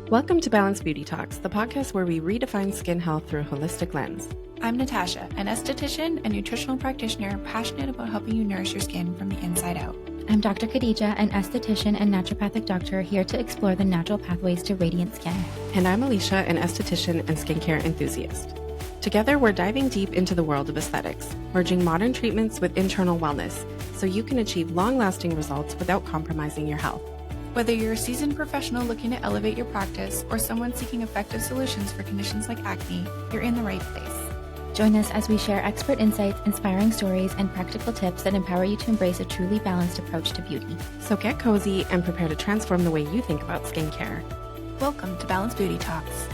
Welcome to Balanced Beauty Talks, the podcast where we redefine skin health through a holistic lens. I'm Natasha, an esthetician and nutritional practitioner passionate about helping you nourish your skin from the inside out. I'm Dr. Khadija, an esthetician and naturopathic doctor here to explore the natural pathways to radiant skin. And I'm Alicia, an esthetician and skincare enthusiast. Together, we're diving deep into the world of aesthetics, merging modern treatments with internal wellness so you can achieve long-lasting results without compromising your health. Whether you're a seasoned professional looking to elevate your practice or someone seeking effective solutions for conditions like acne, you're in the right place. Join us as we share expert insights, inspiring stories, and practical tips that empower you to embrace a truly balanced approach to beauty. So get cozy and prepare to transform the way you think about skincare. Welcome to Balanced Beauty Talks.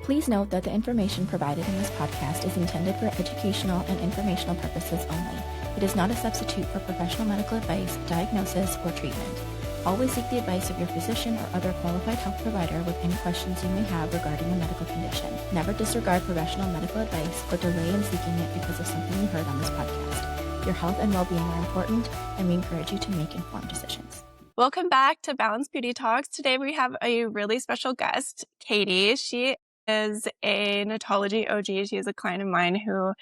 Please note that the information provided in this podcast is intended for educational and informational purposes only. It is not a substitute for professional medical advice, diagnosis, or treatment. Always seek the advice of your physician or other qualified health provider with any questions you may have regarding a medical condition. Never disregard professional medical advice or delay in seeking it because of something you heard on this podcast. Your health and well-being are important, and we encourage you to make informed decisions. Welcome back to Balanced Beauty Talks. Today we have a really special guest, Katie. She is a Natology OG. She is a client of mine who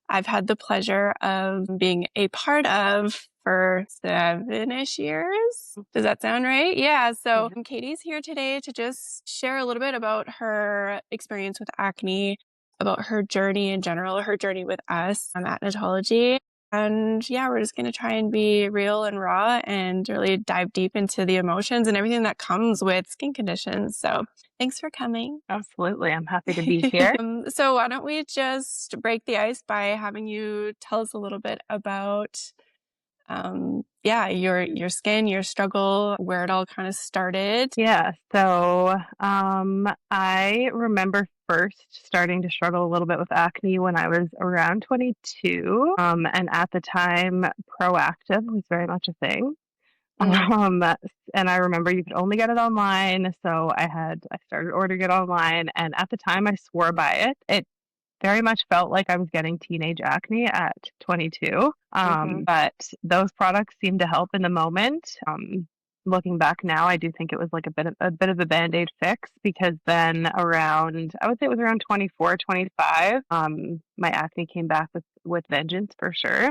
I've had the pleasure of being a part of for 7-ish years. Does that sound right? Yeah. So Katie's here today to just share a little bit about her experience with acne, about her journey in general, her journey with us at Natology. And yeah, we're just going to try and be real and raw and really dive deep into the emotions and everything that comes with skin conditions. So thanks for coming. Absolutely. I'm happy to be here. So why don't we just break the ice by having you tell us a little bit about your skin, your struggle, where it all kind of started. Yeah. So I remember first starting to struggle a little bit with acne when I was around 22. And at the time, Proactive was very much a thing. And I remember you could only get it online. So I started ordering it online. And at the time I swore by it. It very much felt like I was getting teenage acne at 22. But those products seemed to help in the moment. Looking back now, I do think it was like a bit of a Band-Aid fix, because then I would say it was around 24, 25, my acne came back with vengeance for sure.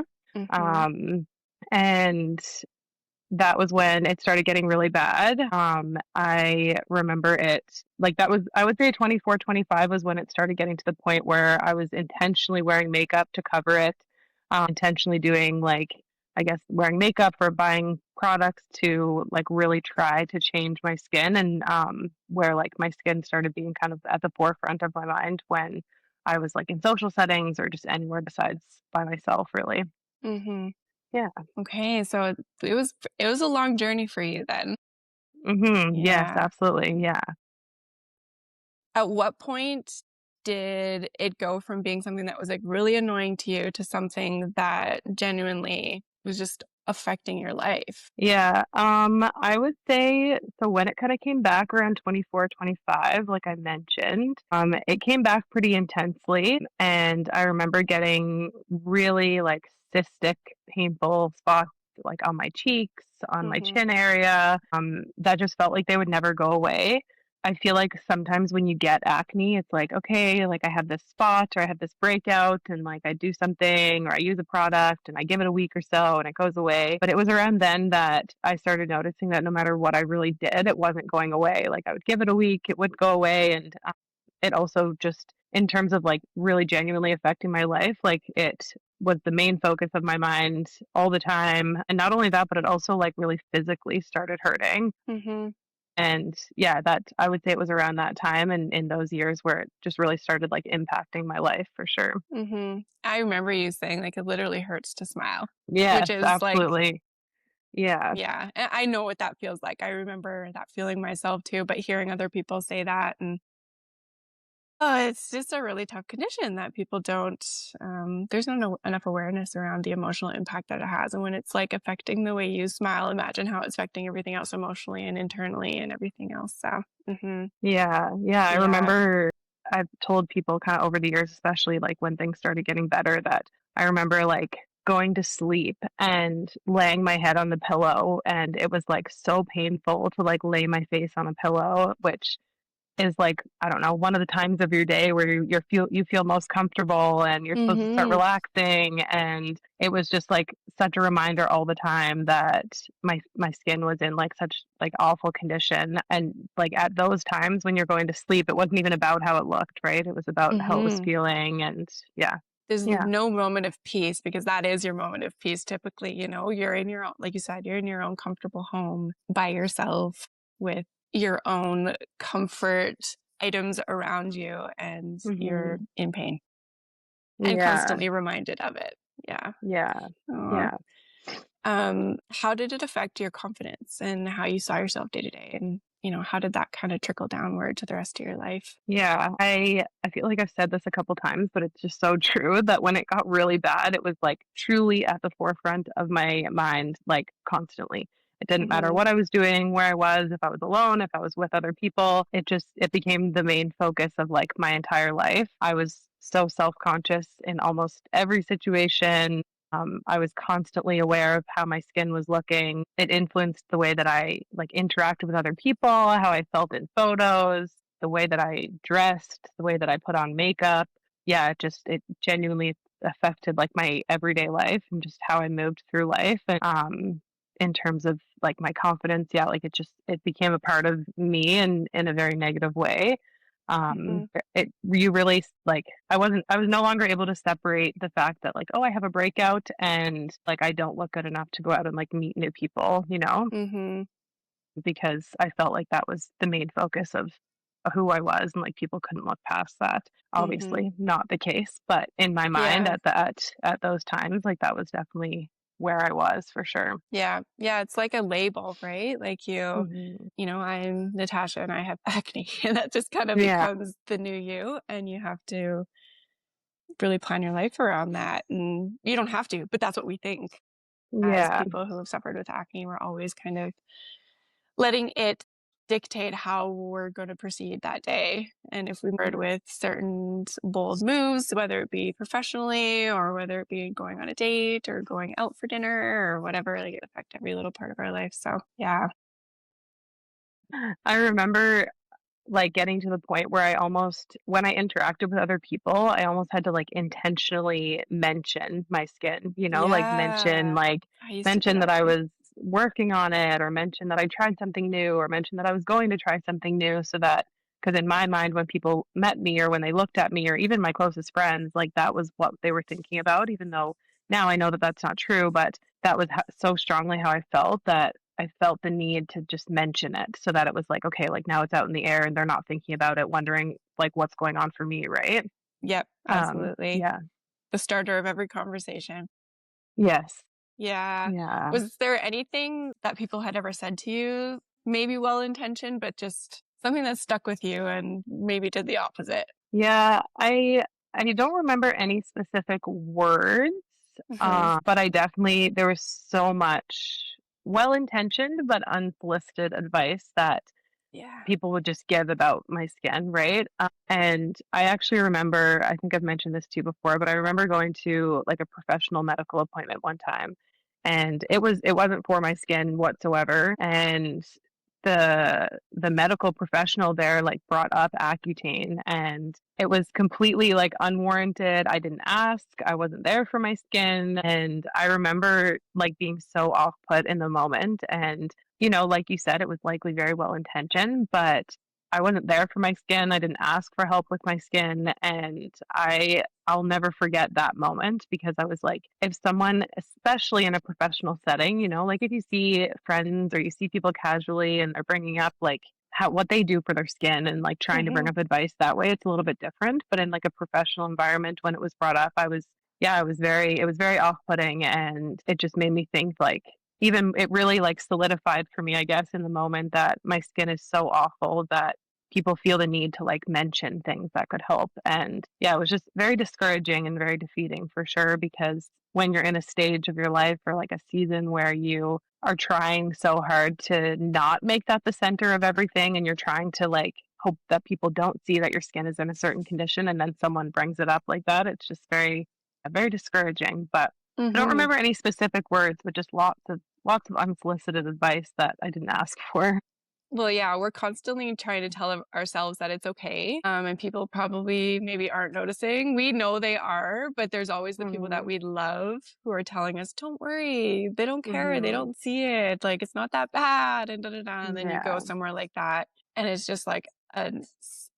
And that was when it started getting really bad. I remember it, I would say 24, 25 was when it started getting to the point where I was intentionally wearing makeup to cover it, intentionally doing wearing makeup or buying products to really try to change my skin, and where my skin started being kind of at the forefront of my mind when I was in social settings or just anywhere besides by myself, really. Yeah. Okay, so it was a long journey for you then. Yes, absolutely. Yeah. At what point did it go from being something that was really annoying to you to something that genuinely was just affecting your life? Yeah. I would say, so when it kind of came back around 24, 25, like I mentioned, it came back pretty intensely. And I remember getting really cystic, painful spots on my cheeks, on my chin area, that just felt like they would never go away. I feel like sometimes when you get acne, it's okay, I have this spot or I have this breakout, and I do something or I use a product and I give it a week or so and it goes away. But it was around then that I started noticing that no matter what I really did, it wasn't going away. I would give it a week, it would go away. And it also just, in terms of really genuinely affecting my life, it was the main focus of my mind all the time. And not only that, but it also really physically started hurting. And yeah, that I would say it was around that time and in those years where it just really started impacting my life for sure. I remember you saying it literally hurts to smile. Yes, which is absolutely. Yeah. Yeah. And I know what that feels like. I remember that feeling myself too, but hearing other people say that, and it's just a really tough condition that people don't, there's not enough awareness around the emotional impact that it has. And when it's affecting the way you smile, imagine how it's affecting everything else emotionally and internally and everything else. So, Yeah. I remember I've told people kind of over the years, especially when things started getting better, that I remember going to sleep and laying my head on the pillow, and it was like so painful to like lay my face on a pillow, which is like, I don't know, one of the times of your day where you feel most comfortable and you're supposed to start Mm-hmm. relaxing. And it was just like such a reminder all the time that my skin was in like such like awful condition. And like at those times when you're going to sleep, it wasn't even about how it looked, right? It was about how it was Mm-hmm. feeling. And yeah. There's Yeah. no moment of peace because that is your moment of peace. Typically, you're in your own, like you said, you're in your own comfortable home by yourself with your own comfort items around you, and you're Hmm. in pain and Yeah. constantly reminded of it. Yeah. Yeah. Aw. Yeah. How did it affect your confidence and how you saw yourself day to day? And, how did that kind of trickle downward to the rest of your life? Yeah, I feel like I've said this a couple times, but it's just so true that when it got really bad, it was like truly at the forefront of my mind, like constantly. It didn't matter Mm-hmm. what I was doing, where I was, if I was alone, if I was with other people. It became the main focus of like my entire life. I was so self-conscious in almost every situation. I was constantly aware of how my skin was looking. It influenced the way that I like interacted with other people, how I felt in photos, the way that I dressed, the way that I put on makeup. Yeah, it genuinely affected like my everyday life and just how I moved through life. And in terms of like my confidence, yeah, like it became a part of me in a very negative way. Mm-hmm. It you really like I was no longer able to separate the fact that like, oh, I have a breakout and like I don't look good enough to go out and like meet new people, Mm-hmm. because I felt like that was the main focus of who I was, and like people couldn't look past that. Mm-hmm. Obviously, not the case, but in my mind Yeah. at those times, like that was definitely where I was for sure. Yeah. Yeah. It's like a label, right? Like Hmm. I'm Natasha and I have acne, and that just kind of Yeah, becomes the new you. And you have to really plan your life around that. And you don't have to, but that's what we think as yeah, people who have suffered with acne. We're always kind of letting it dictate how we're going to proceed that day. And if we start with certain bold moves, whether it be professionally or whether it be going on a date or going out for dinner or whatever, like it affect every little part of our life. So yeah. I remember like getting to the point where when I interacted with other people, I almost had to like intentionally mention my skin, like Yeah. I used to do mention that that I too. was working on it, or mention that I tried something new, or mention that I was going to try something new, so that because in my mind, when people met me or when they looked at me or even my closest friends, like that was what they were thinking about, even though now I know that that's not true, but that was so strongly how I felt that I felt the need to just mention it so that it was like, okay, like now it's out in the air and they're not thinking about it, wondering like what's going on for me, right? Yep, absolutely. Yeah. The starter of every conversation. Yes. Yeah. Yeah. Was there anything that people had ever said to you, maybe well intentioned, but just something that stuck with you and maybe did the opposite? Yeah. I don't remember any specific words, Hmm. but I definitely there was so much well intentioned but unsolicited advice that Yeah. people would just give about my skin, right? And I actually remember, I think I've mentioned this to you before, but I remember going to like a professional medical appointment one time, and it wasn't for my skin whatsoever. And the medical professional there like brought up Accutane, and it was completely like unwarranted. I didn't ask. I wasn't there for my skin, and I remember like being so off put in the moment. And like you said, it was likely very well intentioned, but I wasn't there for my skin. I didn't ask for help with my skin. And I'll never forget that moment, because I was like, if someone, especially in a professional setting, like if you see friends or you see people casually and they're bringing up like what they do for their skin and like trying to bring Hmm. up advice that way, it's a little bit different. But in like a professional environment, when it was brought up, yeah, it was very off putting. And it just made me think like, even it really like solidified for me, I guess, in the moment that my skin is so awful that people feel the need to like mention things that could help. And yeah, it was just very discouraging and very defeating for sure, because when you're in a stage of your life or like a season where you are trying so hard to not make that the center of everything, and you're trying to like hope that people don't see that your skin is in a certain condition, and then someone brings it up like that, it's just very discouraging. But I don't Mhm. remember any specific words, but just lots of unsolicited advice that I didn't ask for. Well, yeah, we're constantly trying to tell ourselves that it's okay. And people probably maybe aren't noticing. We know they are, but there's always the people that Mhm. we love who are telling us, don't worry, they don't care, they Mhm. don't see it, like it's not that bad, and da da da. And then you go Yeah. somewhere like that, and it's just like an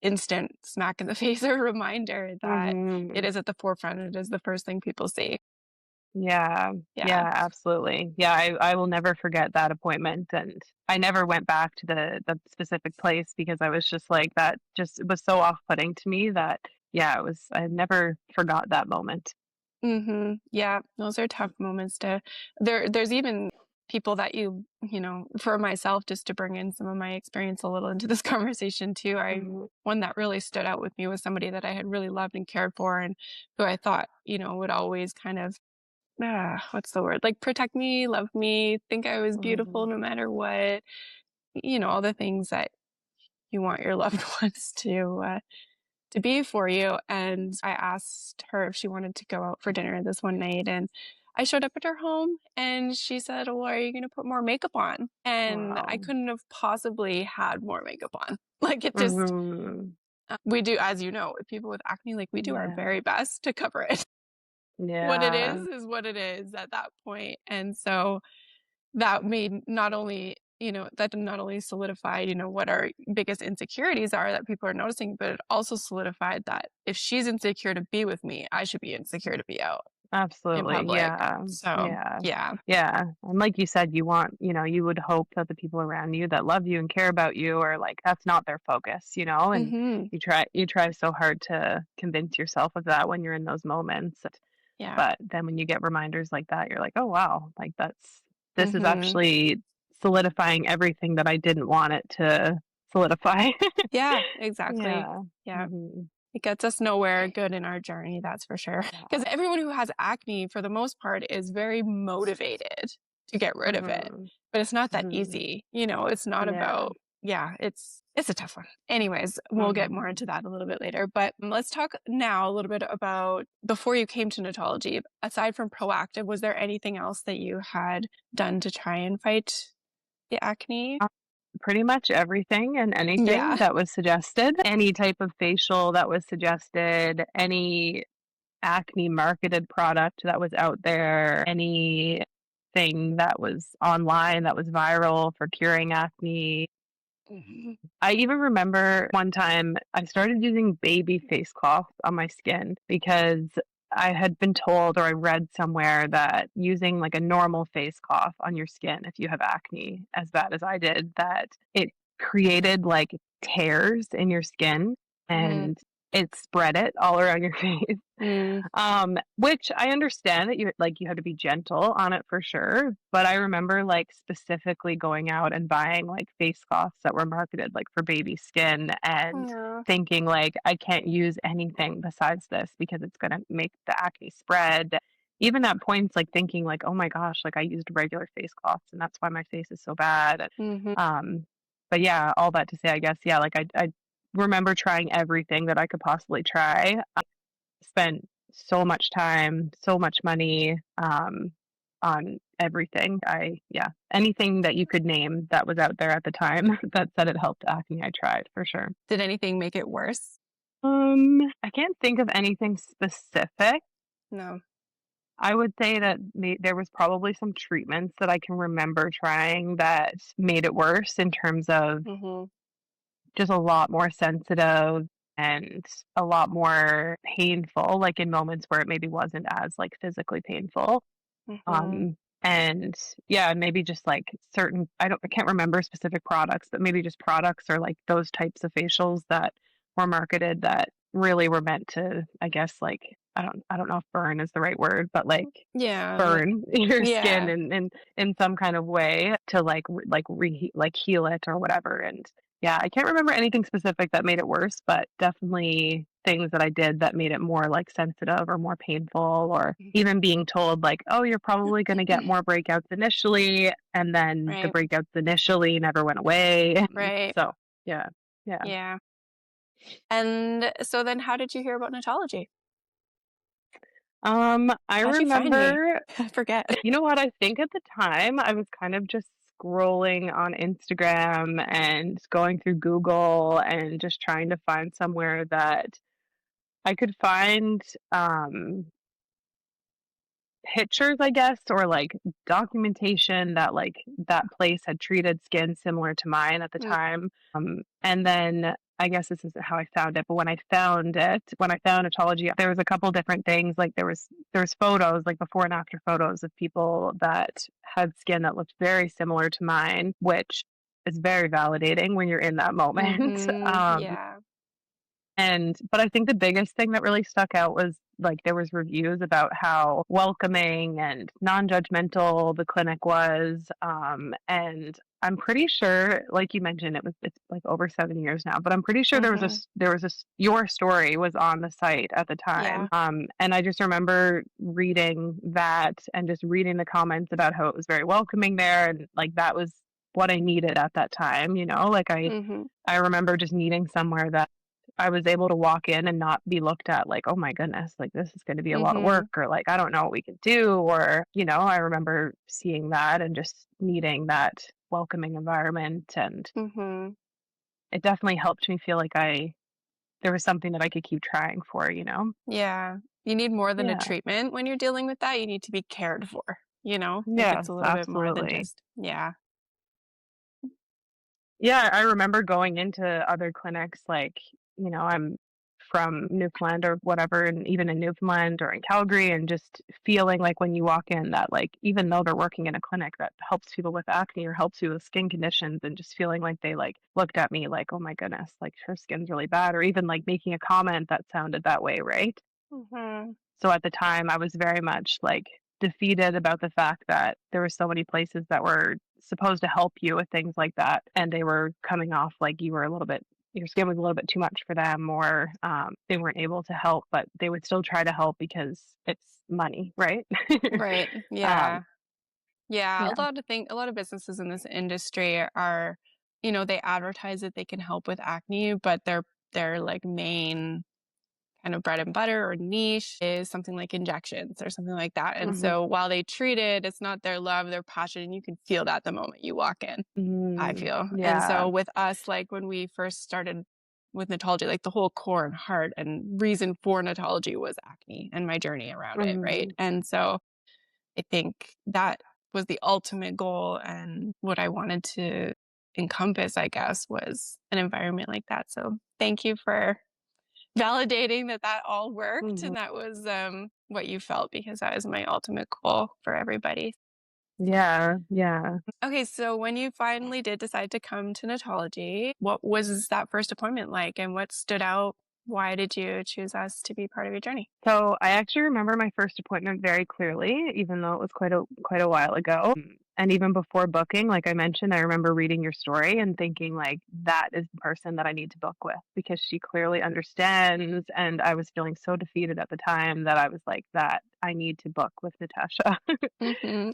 instant smack in the face or reminder that it Mhm. is at the forefront. It is the first thing people see. Yeah. Yeah. Yeah, absolutely. Yeah, I will never forget that appointment, and I never went back to the specific place because I was just like that just it was so off-putting to me that yeah, it was I never forgot that moment. Yeah, those are tough moments to there's even people that you know, for myself, just to bring in some of my experience a little into this conversation too, Mhm. one that really stood out with me was somebody that I had really loved and cared for and who I thought, you know, would always kind of, what's the word? Like protect me, love me, think I was beautiful Mhm. no matter what, you know, all the things that you want your loved ones to be for you. And I asked her if she wanted to go out for dinner this one night. And I showed up at her home and she said, well, are you going to put more makeup on? And I Wow. couldn't have possibly had more makeup on. Like it just, Mhm. we do, as you know, with people with acne, like we do our Yeah. very best to cover it. What it Yeah. is what it is at that point. And so that made not only, you know, that not only solidified, you know, what our biggest insecurities are that people are noticing, but it also solidified that if she's insecure to be with me, I should be insecure to be out in Absolutely. public. Yeah. So, Yeah. yeah. Yeah. And like you said, you would hope that the people around you that love you and care about you are like, that's not their focus, and Mhm. you try so hard to convince yourself of that when you're in those moments. Yeah. But then when you get reminders like that, you're like, oh, wow, like this is Mhm. actually solidifying everything that I didn't want it to solidify. Yeah, exactly. Yeah. Yeah. Hmm. It gets us nowhere good in our journey, that's for sure. Because Yeah. everyone who has acne, for the most part, is very motivated to get rid of it. Hmm. But it's not that Hmm. easy. You know, it's not Yeah. about, yeah, it's a tough one. Anyways, we'll get more Hmm. into that a little bit later. But let's talk now a little bit about before you came to Natology. Aside from proactive, was there anything else that you had done to try and fight the acne? Pretty much everything and anything Yeah. that was suggested, any type of facial that was suggested, any acne marketed product that was out there, anything that was online that was viral for curing acne. Mhm. I even remember one time I started using baby face cloth on my skin because I had been told or I read somewhere that using like a normal face cloth on your skin if you have acne as bad as I did, that it created like tears in your skin Mhm. and it spread it all around your face. Mm. Which I understand that you have to be gentle on it for sure, but I remember like specifically going out and buying like face cloths that were marketed like for baby skin and Yeah. thinking like I can't use anything besides this because it's gonna make the acne spread. Even at points like thinking like, oh my gosh, like I used regular face cloths and that's why my face is so bad. Mhm. Um, but yeah, all that to say, I guess, yeah, like I remember trying everything that I could possibly try, spent so much time, so much money, on everything. Anything that you could name that was out there at the time that said it helped acne, I tried for sure. Did anything make it worse? I can't think of anything specific. No. I would say that there was probably some treatments that I can remember trying that made it worse in terms of Mhm. just a lot more sensitive and a lot more painful, like in moments where it maybe wasn't as like physically painful. Mhm. Um, and yeah, maybe just like I can't remember specific products, but maybe just products or like those types of facials that were marketed that really were meant to, I guess, like, I don't know if burn is the right word, but like Yeah, burn your skin yeah. in some kind of way to like heal it or whatever. And yeah, I can't remember anything specific that made it worse, but definitely things that I did that made it more like sensitive or more painful, or even being told like, oh, you're probably going to get more breakouts initially, and then the Right, breakouts initially never went away. right. So yeah, yeah. Yeah. And so then how did you hear about Natology? I How'd you find me? remember, I forget. you know what? I think at the time I was kind of just scrolling on Instagram and going through Google and just trying to find somewhere that I could find um pictures, I guess, or like documentation that like that place had treated skin similar to mine at the Mm, time. And then I guess this is how I found it. But when I found it, when I found Natology, there was a couple different things. Like there was photos, like before and after photos of people that had skin that looked very similar to mine, which is very validating when you're in that moment. mhm, yeah. But I think the biggest thing that really stuck out was like there was reviews about how welcoming and non-judgmental the clinic was. And I'm pretty sure, like you mentioned, it's like over 7 years now, but I'm pretty sure Mhm, there was this your story was on the site at the time. yeah. And I just remember reading that and just reading the comments about how it was very welcoming there, and like that was what I needed at that time, like Mhm, I remember just needing somewhere that I was able to walk in and not be looked at like, "Oh my goodness, like, this is gonna be a lot of work," mhm, or like, "I don't know what we can do," or, I remember seeing that and just needing that welcoming environment, and mhm. it definitely helped me feel like I there was something that I could keep trying for? Yeah. You need more than a Yeah. treatment when you're dealing with that, you need to be cared for, Like, it's Yes, a little bit more than absolutely. just yeah. Yeah, I remember going into other clinics, like, I'm from Newfoundland or whatever, and even in Newfoundland or in Calgary, and just feeling like when you walk in that, like, even though they're working in a clinic that helps people with acne or helps you with skin conditions, and just feeling like they like looked at me like, oh my goodness, like her skin's really bad, or even like making a comment that sounded that way, right? Mhm, So at the time, I was very much like defeated about the fact that there were so many places that were supposed to help you with things like that, and they were coming off like you were a little bit your skin was a little bit too much for them, or they weren't able to help, but they would still try to help because it's money, right? right, um, yeah. Yeah, yeah. a lot of businesses in this industry are, they advertise that they can help with acne, but their like main kind of bread and butter or niche is something like injections or something like that. And Hmm. so while they treat it, it's not their love, their passion, and you can feel that the moment you walk in, I Mm, feel. And yeah. so with us, like when we first started with Natology, like the whole core and heart and reason for Natology was acne and my journey around it, right? Hmm. And so I think that was the ultimate goal and what I wanted to encompass, I guess, was an environment like that. So thank you for validating that that all worked Hmm. and that was what you felt because that is my ultimate goal for everybody. Yeah. Yeah. Okay, so when you finally did decide to come to Natology, what was that first appointment like and what stood out? Why did you choose us to be part of your journey? So I actually remember my first appointment very clearly, even though it was quite a while ago. And even before booking, like I mentioned, I remember reading your story and thinking like that is the person that I need to book with because she clearly understands. And I was feeling so defeated at the time that I was like, that I need to book with Natasha.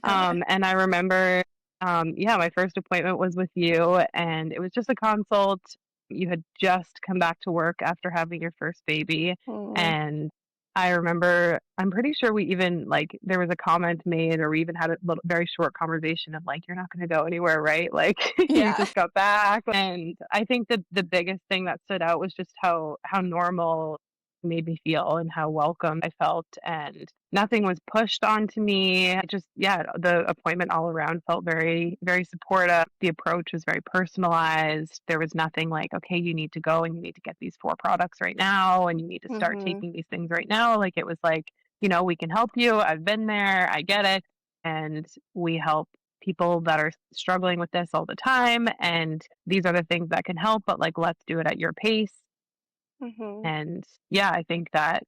Yeah. And I remember, yeah, my first appointment was with you, and it was just a consult. You had just come back to work after having your first baby, Mm. and I remember, I'm pretty sure we even like there was a comment made, or we even had a little, very short conversation of like, "You're not going to go anywhere, right? Like, you Yeah. just got back." And I think that the biggest thing that stood out was just how normal it made me feel and how welcome I felt, and nothing was pushed onto me. It just, yeah, the appointment all around felt very, very supportive. The approach was very personalized. There was nothing like, okay, you need to go and you need to get these 4 products right now and you need to start Mhm. taking these things right now. Like it was like, we can help you. I've been there. I get it. And we help people that are struggling with this all the time. And these are the things that can help, but like, let's do it at your pace. Mhm. And yeah, I think that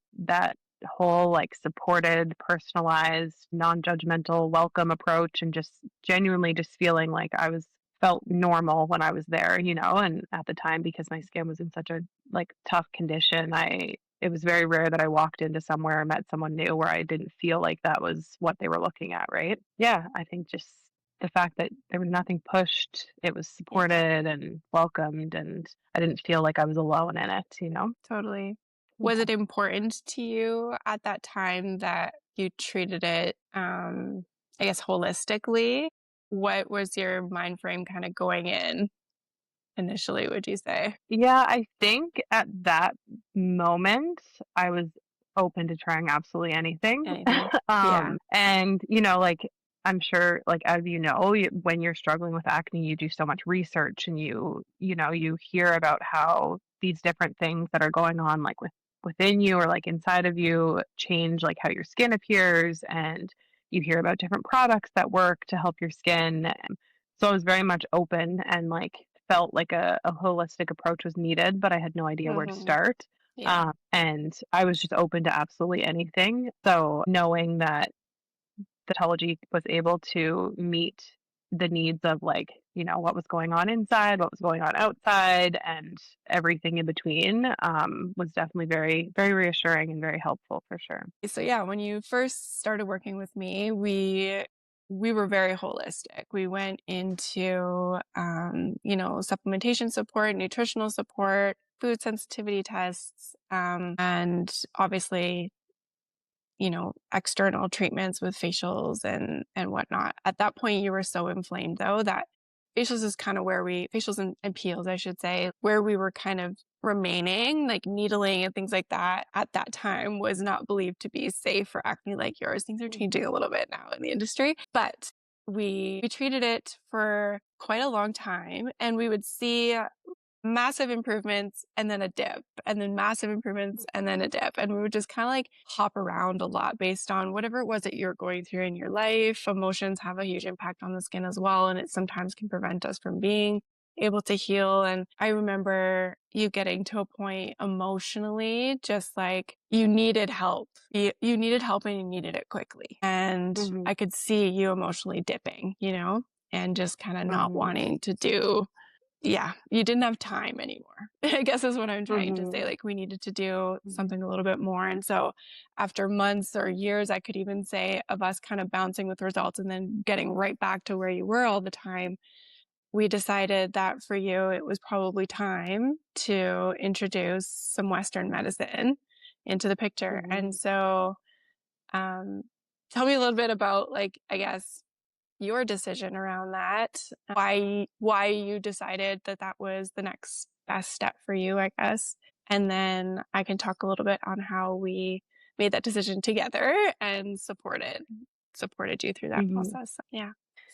whole like supported, personalized, non-judgmental, welcome approach, and just genuinely just feeling like I was felt normal when I was there, and at the time because my skin was in such a like tough condition, it was very rare that I walked into somewhere or met someone new where I didn't feel like that was what they were looking at, right? Yeah, I think just the fact that there was nothing pushed, it was Yeah, supported and welcomed, and I didn't feel like I was alone in it. totally. Was it important to you at that time that you treated it, I guess, holistically? What was your mind frame kind of going in initially, would you say? Yeah, I think at that moment I was open to trying absolutely anything. Anything? Yeah. And like I'm sure, like as when you're struggling with acne, you do so much research and you hear about how these different things that are going on, like within you or like inside of you, change like how your skin appears, and you hear about different products that work to help your skin. So I was very much open and like felt like a holistic approach was needed, but I had no idea where to Mm-hmm. start. Yeah. And I was just open to absolutely anything. So knowing that Natology was able to meet the needs of like, what was going on inside, what was going on outside, and everything in between, was definitely very, very reassuring and very helpful for sure. So yeah, when you first started working with me, we were very holistic. We went into supplementation support, nutritional support, food sensitivity tests, and obviously external treatments with facials and whatnot. At that point, you were so inflamed though that facials is kind of facials and peels, I should say, where we were kind of remaining, like needling and things like that at that time was not believed to be safe for acne like yours. Things are changing a little bit now in the industry, but we treated it for quite a long time, and we would see massive improvements and then a dip, and then massive improvements and then a dip. And we would just kind of like hop around a lot based on whatever it was that you're going through in your life. Emotions have a huge impact on the skin as well, and it sometimes can prevent us from being able to heal. And I remember you getting to a point emotionally, just like you needed help. You needed help and you needed it quickly. And I could see you emotionally dipping, and just kind of not wanting to do. Yeah, you didn't have time anymore, I guess is what I'm trying to say. Like we needed to do something a little bit more. And so after months or years, I could even say, of us kind of bouncing with results and then getting right back to where you were all the time, we decided that for you, it was probably time to introduce some Western medicine into the picture. And so tell me a little bit about, like, I guess, your decision around that, why you decided that was the next best step for you, I guess. And then I can talk a little bit on how we made that decision together and supported you through that process. Yeah.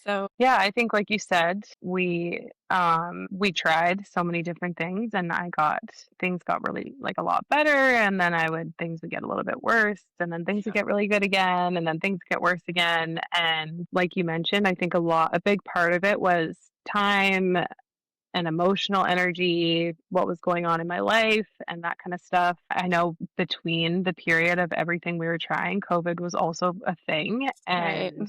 So Yeah, I think like you said, we tried so many different things, and things got really like a lot better, and then things would get a little bit worse, and then things would get really good again, and then things get worse again. And like you mentioned, I think a big part of it was time and emotional energy, what was going on in my life and that kind of stuff. I know between the period of everything we were trying, COVID was also a thing, right. and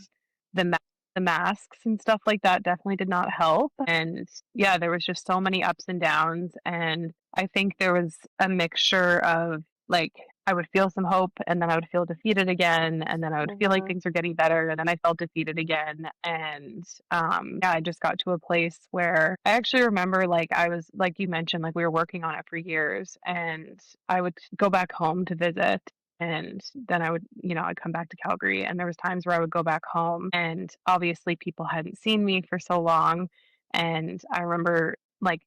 the masks and stuff like that definitely did not help. And yeah, there was just so many ups and downs. And I think there was a mixture of like, I would feel some hope and then I would feel defeated again. And then I would feel like things were getting better. And then I felt defeated again. And yeah, I just got to a place where I actually remember, like, I was, like you mentioned, like we were working on it for years, and I would go back home to visit. And then I'd come back to Calgary, and there was times where I would go back home, and obviously people hadn't seen me for so long. And I remember like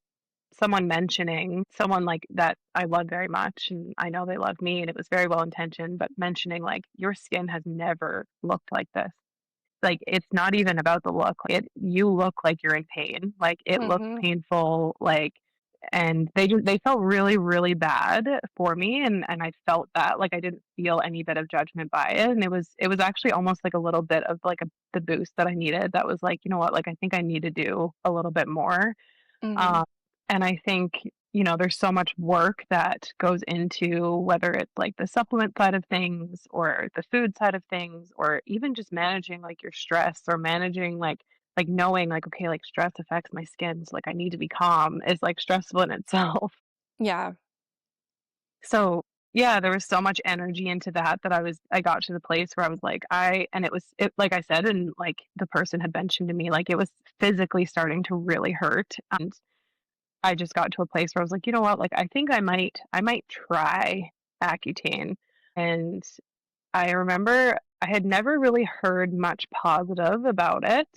someone like that I love very much, and I know they love me, and it was very well intentioned, but mentioning like, your skin has never looked like this. Like, it's not even about the look. You look like you're in pain. Like, it looks painful. Like, and they felt really, really bad for me, and I felt that, like, I didn't feel any bit of judgment by it, and it was actually almost like a little bit of like the boost that I needed. That was like, you know what, like, I think I need to do a little bit more. And I think, there's so much work that goes into whether it's like the supplement side of things or the food side of things, or even just managing like your stress, or managing like knowing like, okay, like stress affects my skin. So like I need to be calm is like stressful in itself. Yeah. So yeah, there was so much energy into that I got to the place where I was like, it like I said, and like the person had mentioned to me, like it was physically starting to really hurt. And I just got to a place where I was like, you know what, like I think I might try Accutane. And I remember I had never really heard much positive about it,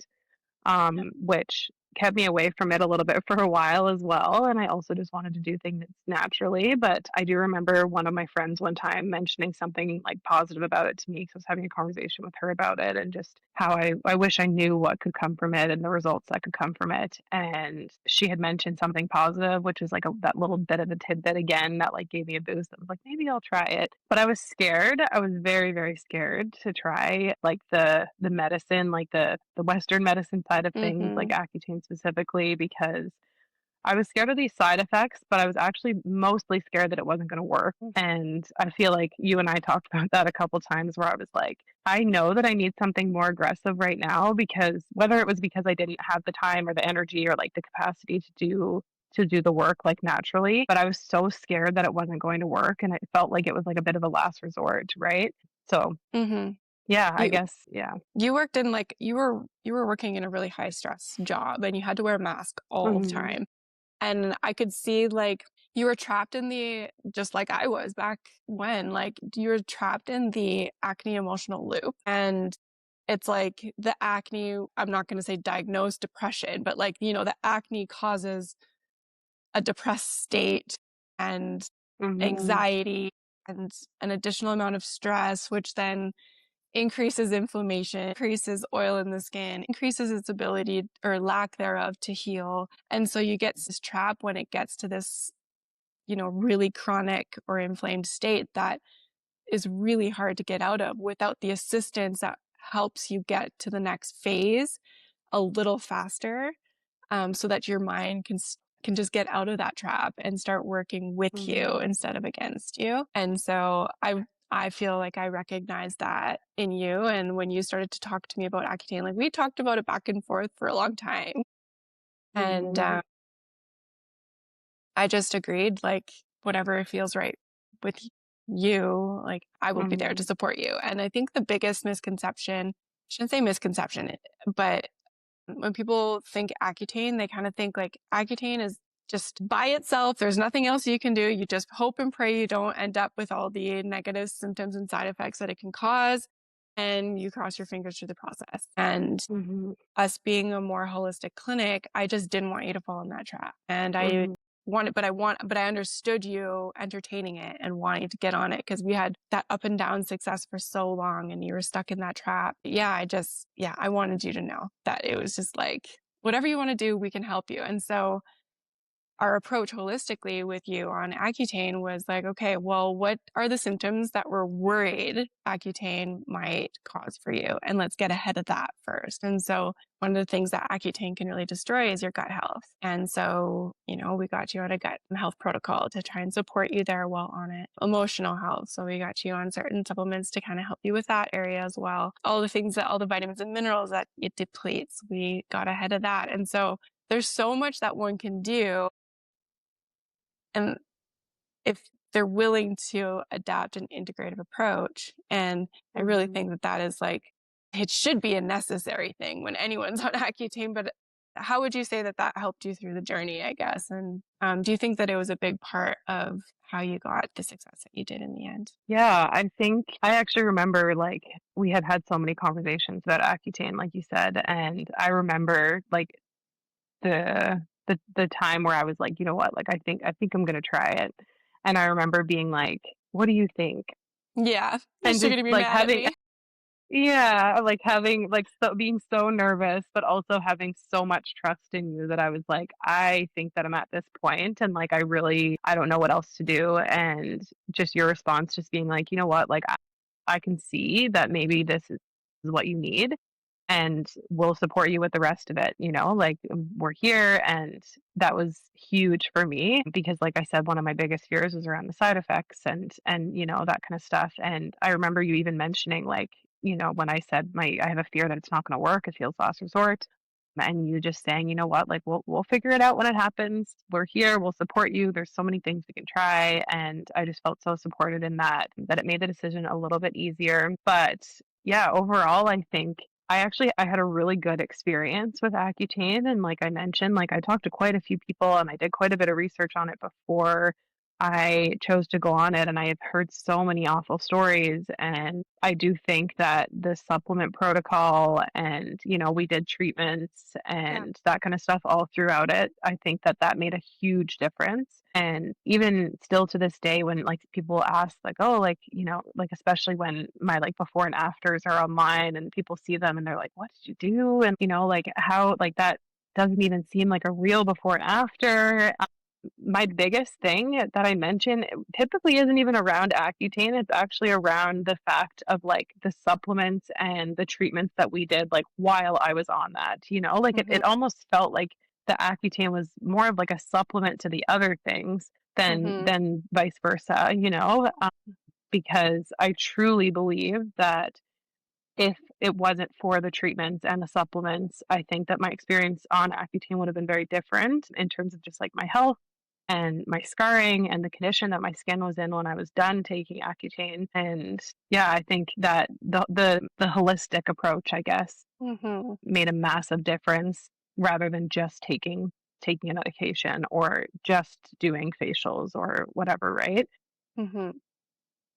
which kept me away from it a little bit for a while as well. And I also just wanted to do things naturally. But I do remember one of my friends one time mentioning something like positive about it to me, because I was having a conversation with her about it, and just how I wish I knew what could come from it and the results that could come from it. And she had mentioned something positive, which is like that little bit of a tidbit again that like gave me a boost. I was like, maybe I'll try it. But I was scared. I was very, very scared to try like the medicine, like the Western medicine side of things, like Accutane specifically, because I was scared of these side effects, but I was actually mostly scared that it wasn't going to work. And I feel like you and I talked about that a couple times, where I was like, I know that I need something more aggressive right now, because whether it was because I didn't have the time or the energy or like the capacity to do the work like naturally, but I was so scared that it wasn't going to work, and it felt like it was like a bit of a last resort, right? So Mm-hmm. yeah, I You guess, yeah. you worked in like you were working in a really high stress job, and you had to wear a mask all the Mhm. time. And I could see like you were trapped in just like I was back when, like you were trapped in the acne emotional loop. And it's like the acne, I'm not going to say diagnosed depression, but like, the acne causes a depressed state and Mhm. anxiety and an additional amount of stress, which then increases inflammation, increases oil in the skin, increases its ability or lack thereof to heal. And so you get this trap when it gets to this, really chronic or inflamed state that is really hard to get out of without the assistance that helps you get to the next phase a little faster, so that your mind can just get out of that trap and start working with you Mhm. instead of against you. And so I feel like I recognized that in you. And when you started to talk to me about Accutane, like we talked about it back and forth for a long time. And Mhm. I just agreed, like, whatever feels right with you, like, I will be there to Mhm. support you. And I think the biggest misconception, I shouldn't say misconception, but when people think Accutane, they kind of think like Accutane is just by itself. There's nothing else you can do. You just hope and pray you don't end up with all the negative symptoms and side effects that it can cause. And you cross your fingers through the process. And Mhm. us being a more holistic clinic, I just didn't want you to fall in that trap. And I Mhm. but I understood you entertaining it and wanting to get on it, because we had that up and down success for so long and you were stuck in that trap. Yeah, I wanted you to know that it was just like, whatever you want to do, we can help you. And so our approach holistically with you on Accutane was like, okay, well, what are the symptoms that we're worried Accutane might cause for you? And let's get ahead of that first. And so one of the things that Accutane can really destroy is your gut health. And so, we got you on a gut health protocol to try and support you there while on it. Emotional health. So we got you on certain supplements to kind of help you with that area as well. All the vitamins and minerals that it depletes, we got ahead of that. And so there's so much that one can do. And if they're willing to adapt an integrative approach, and I really Mhm. think that is like, it should be a necessary thing when anyone's on Accutane, but how would you say that helped you through the journey, I guess? And do you think that it was a big part of how you got the success that you did in the end? Yeah, I think I actually remember like we had had so many conversations about Accutane, like you said, and I remember like the time where I was like, you know what, like I think I'm gonna try it, and I remember being like, what do you think? Yeah, And you're just gonna be like mad at having me. yeah, like having like being so nervous, but also having so much trust in you that I was like, I think that I'm at this point, and like I don't know what else to do, and just your response, just being like, you know what, like I can see that maybe this is what you need, and we'll support you with the rest of it, like we're here. And that was huge for me, because like I said, one of my biggest fears was around the side effects and that kind of stuff. And I remember you even mentioning like, when I said I have a fear that it's not going to work, it feels last resort. And you just saying, you know what, like we'll figure it out when it happens. We're here, we'll support you. There's so many things we can try. And I just felt so supported in that it made the decision a little bit easier. But yeah, overall, I think I had a really good experience with Accutane. And like I mentioned, like I talked to quite a few people and I did quite a bit of research on it before I chose to go on it, and I have heard so many awful stories. And I do think that the supplement protocol and, we did treatments Yeah. and that kind of stuff all throughout it. I think that that made a huge difference. And even still to this day, when like people ask, like, oh, like, like, especially when my like before and afters are online and people see them and they're like, what did you do? And, like how, like that doesn't even seem like a real before and after. My biggest thing that I mention typically isn't even around Accutane. It's actually around the fact of like the supplements and the treatments that we did like while I was on that, like it almost felt like the Accutane was more of like a supplement to the other things Mm-hmm. than vice versa, because I truly believe that if it wasn't for the treatments and the supplements, I think that my experience on Accutane would have been very different in terms of just like my health and my scarring and the condition that my skin was in when I was done taking Accutane. And yeah, I think that the holistic approach, I guess, Mm-hmm. made a massive difference rather than just taking a medication or just doing facials or whatever, right? Mm-hmm.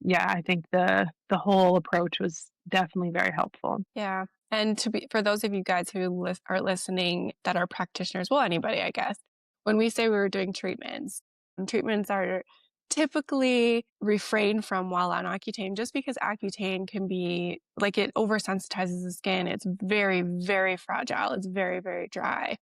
Yeah, I think the whole approach was definitely very helpful. Yeah. And for those of you guys who are listening that are practitioners, well, anybody, I guess, when we say we were doing treatments, treatments are typically refrained from while on Accutane, just because Accutane can be like it oversensitizes the skin. It's very, very fragile. It's very, very dry.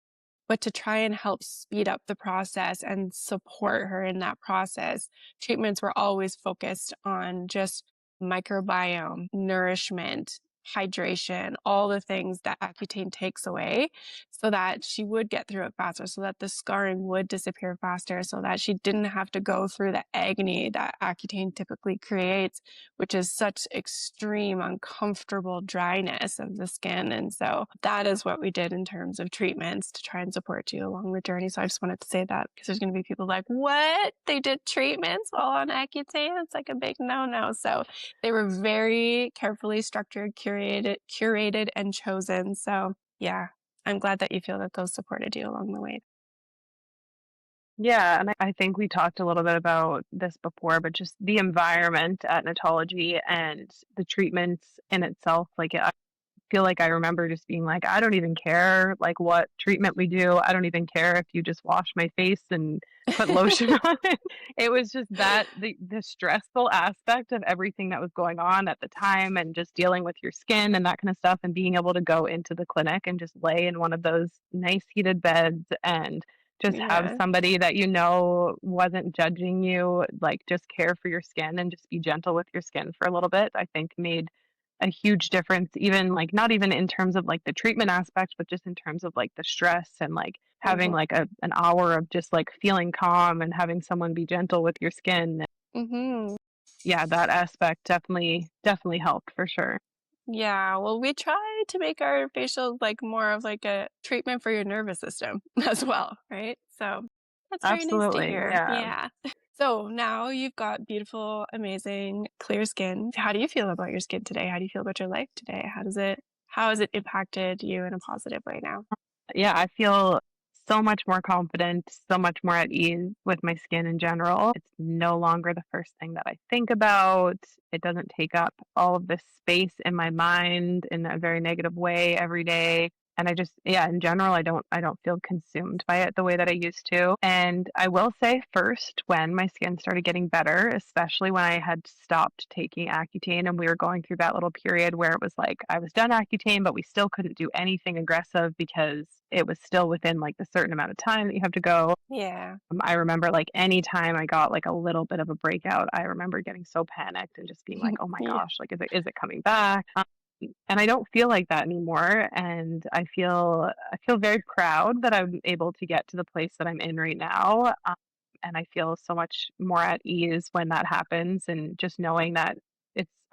But to try and help speed up the process and support her in that process, treatments were always focused on just microbiome, nourishment, hydration, all the things that Accutane takes away so that she would get through it faster, so that the scarring would disappear faster, so that she didn't have to go through the agony that Accutane typically creates, which is such extreme, uncomfortable dryness of the skin. And so that is what we did in terms of treatments to try and support you along the journey. So I just wanted to say that because there's going to be people like, what? They did treatments while on Accutane? It's like a big no-no. So they were very carefully structured, curated and chosen. So yeah, I'm glad that you feel that those supported you along the way. Yeah, and I think we talked a little bit about this before, but just the environment at Natology and the treatments in itself, like I feel like I remember just being like, I don't even care like what treatment we do. I don't even care if you just wash my face and put lotion on it. It was just that the stressful aspect of everything that was going on at the time and just dealing with your skin and that kind of stuff and being able to go into the clinic and just lay in one of those nice heated beds and just have Yeah. somebody that wasn't judging you, like just care for your skin and just be gentle with your skin for a little bit, I think made a huge difference, even like not even in terms of like the treatment aspect, but just in terms of like the stress and like having Mm-hmm. like an hour of just like feeling calm and having someone be gentle with your skin. Mm-hmm. Yeah, that aspect definitely helped for sure. Yeah, well, we try to make our facials like more of like a treatment for your nervous system as well, right? So that's very nice to Absolutely. hear. Yeah. Yeah. So now you've got beautiful, amazing, clear skin. How do you feel about your skin today? How do you feel about your life today? How has it impacted you in a positive way now? Yeah, I feel so much more confident, so much more at ease with my skin in general. It's no longer the first thing that I think about. It doesn't take up all of this space in my mind in a very negative way every day. And yeah, in general, I don't feel consumed by it the way that I used to. And I will say first, when my skin started getting better, especially when I had stopped taking Accutane and we were going through that little period where it was like I was done Accutane, but we still couldn't do anything aggressive because it was still within like the certain amount of time that you have to go. Yeah. I remember like anytime I got like a little bit of a breakout, I remember getting so panicked and just being like, oh my Yeah. gosh, like is it coming back? And I don't feel like that anymore. And I feel very proud that I'm able to get to the place that I'm in right now. And I feel so much more at ease when that happens and just knowing that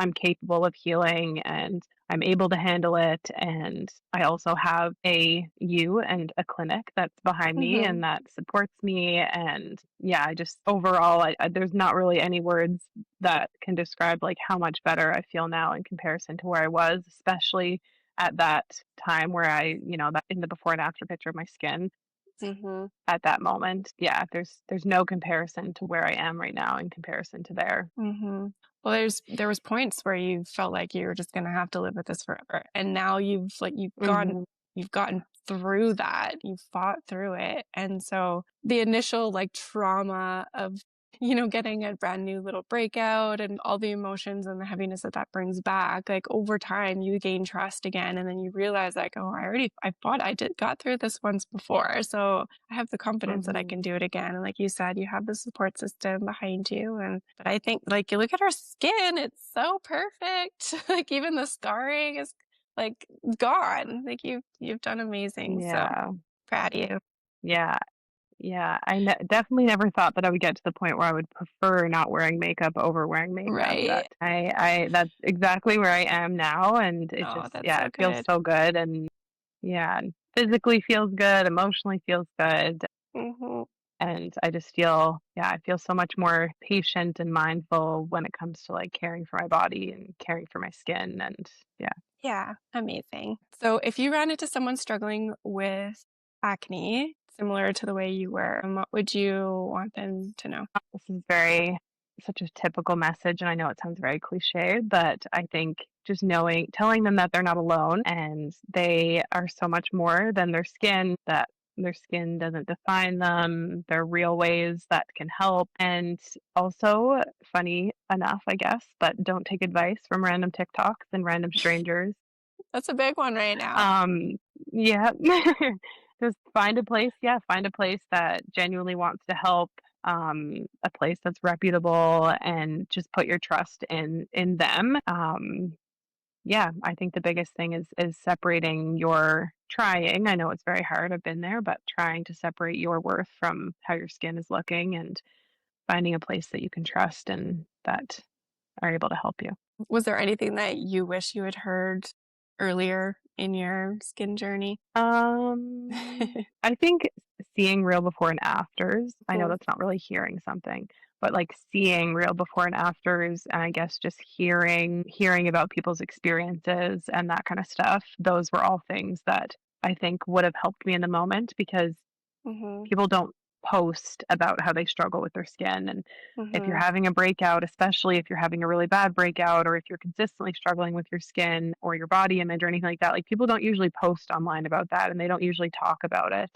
I'm capable of healing and I'm able to handle it. And I also have and a clinic that's behind me Hmm. and that supports me. And yeah, I just overall, there's not really any words that can describe like how much better I feel now in comparison to where I was, especially at that time where that in the before and after picture of my skin. Mm-hmm. at that moment. Yeah, there's no comparison to where I am right now in comparison to there. Mm-hmm. Well, there was points where you felt like you were just gonna have to live with this forever, and now Mhm. you've gotten through that, you've fought through it, and so the initial like trauma of getting a brand new little breakout and all the emotions and the heaviness that that brings back, like over time you gain trust again, and then you realize like, oh, I did got through this once before, so I have the confidence that I Mhm. can do it again. And like you said, you have the support system behind you. And but I think like you look at her skin, it's so perfect. Like even the scarring is like gone. Like you've done amazing. So Yeah. proud of you. Yeah. Yeah. Definitely never thought that I would get to the point where I would prefer not wearing makeup over wearing makeup. Right. That's exactly where I am now, and it Oh, just, that's yeah, so it feels good. so good, and yeah, and physically feels good, emotionally feels good. Hmm. And I just feel, yeah, I feel so much more patient and mindful when it comes to like caring for my body and caring for my skin. And yeah, Yeah, amazing. So if you ran into someone struggling with acne, similar to the way you were, what would you want them to know? this is such a typical message. And I know it sounds very cliche, but I think just telling them that they're not alone and they are so much more than their skin, that their skin doesn't define them. There are real ways that can help. And also, funny enough, I guess, but don't take advice from random TikToks and random strangers. That's a big one right now. Um, yeah. Just find a place that genuinely wants to help, a place that's reputable, and just put your trust in them. Yeah, I think the biggest thing is separating your trying. I know it's very hard. I've been there, but trying to separate your worth from how your skin is looking and finding a place that you can trust and that are able to help you. Was there anything that you wish you had heard earlier in your skin journey? I think seeing real before and afters, I know Mhm, that's not really hearing something, but like seeing real before and afters, and I guess just hearing about people's experiences and that kind of stuff, those were all things that I think would have helped me in the moment because mhm, people don't post about how they struggle with their skin. And if you're mhm, having a breakout, especially if you're having a really bad breakout, or if you're consistently struggling with your skin or your body image or anything like that, like people don't usually post online about that and they don't usually talk about it.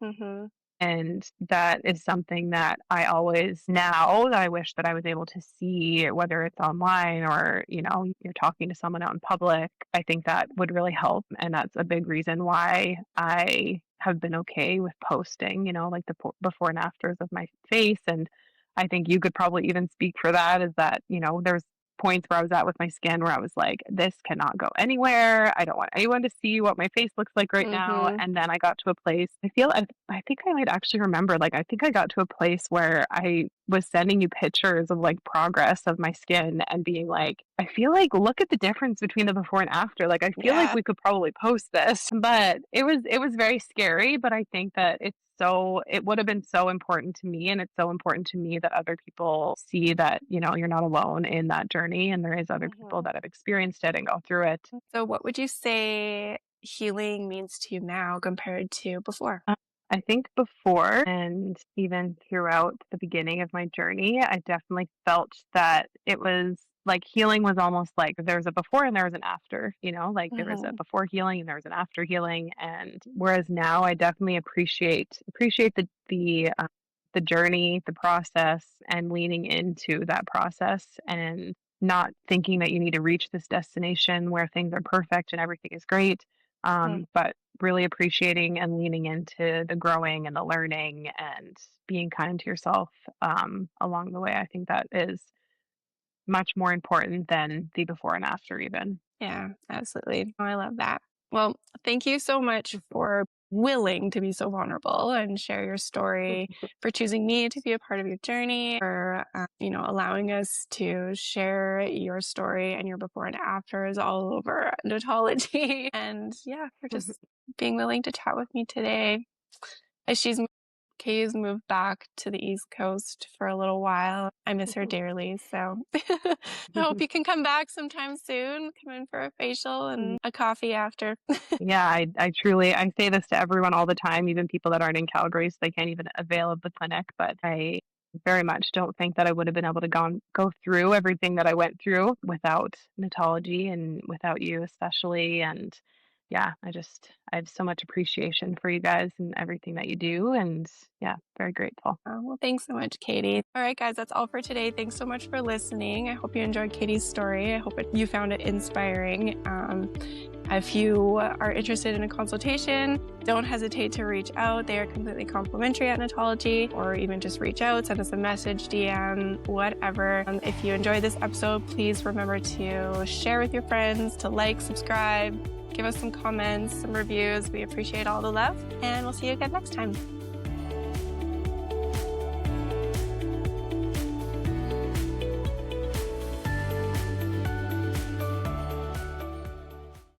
mhm, And that is something that I always now that I wish that I was able to see, whether it's online or, you're talking to someone out in public. I think that would really help. And that's a big reason why I have been okay with posting, like the before and afters of my face. And I think you could probably even speak for that is that, there's points where I was at with my skin where I was like, this cannot go anywhere. I don't want anyone to see what my face looks like right now. mhm, And then I got to a place, I think I might actually remember, like, I think I got to a place where I was sending you pictures of like progress of my skin and being like, I feel like, look at the difference between the before and after. Like, I feel like yeah, we could probably post this, but it was very scary. But I think that it would have been so important to me, and it's so important to me that other people see that, you're not alone in that journey and there is other people mhm. that have experienced it and go through it. So what would you say healing means to you now compared to before? Uh, I think before and even throughout the beginning of my journey, I definitely felt that it was like healing was almost like there was a before and there was an after, like there was a Mhm, before healing and there was an after healing. And whereas now I definitely appreciate the journey, the process, and leaning into that process and not thinking that you need to reach this destination where things are perfect and everything is great. mm, But really appreciating and leaning into the growing and the learning and being kind to yourself, along the way. I think that is much more important than the before and after, even. yeah, absolutely. Oh, I love that. Well, thank you so much for willing to be so vulnerable and share your story, for choosing me to be a part of your journey, for allowing us to share your story and your before and afters all over Natology, and yeah, for just being willing to chat with me today. She's Katie's moved back to the East Coast for a little while. I miss her dearly, so I hope you can come back sometime soon. Come in for a facial and a coffee after. Yeah, I truly, I say this to everyone all the time, even people that aren't in Calgary, so they can't even avail of the clinic, but I very much don't think that I would have been able to go through everything that I went through without Natology and without you especially. And yeah, I have so much appreciation for you guys and everything that you do. And yeah, very grateful. Oh, well, thanks so much, Katie. All right, guys, that's all for today. Thanks so much for listening. I hope you enjoyed Katie's story. I hope you found it inspiring. If you are interested in a consultation, don't hesitate to reach out. They are completely complimentary at Natology, or even just reach out, send us a message, DM, whatever. If you enjoyed this episode, please remember to share with your friends, to like, subscribe, give us some comments, some reviews. We appreciate all the love, and we'll see you again next time.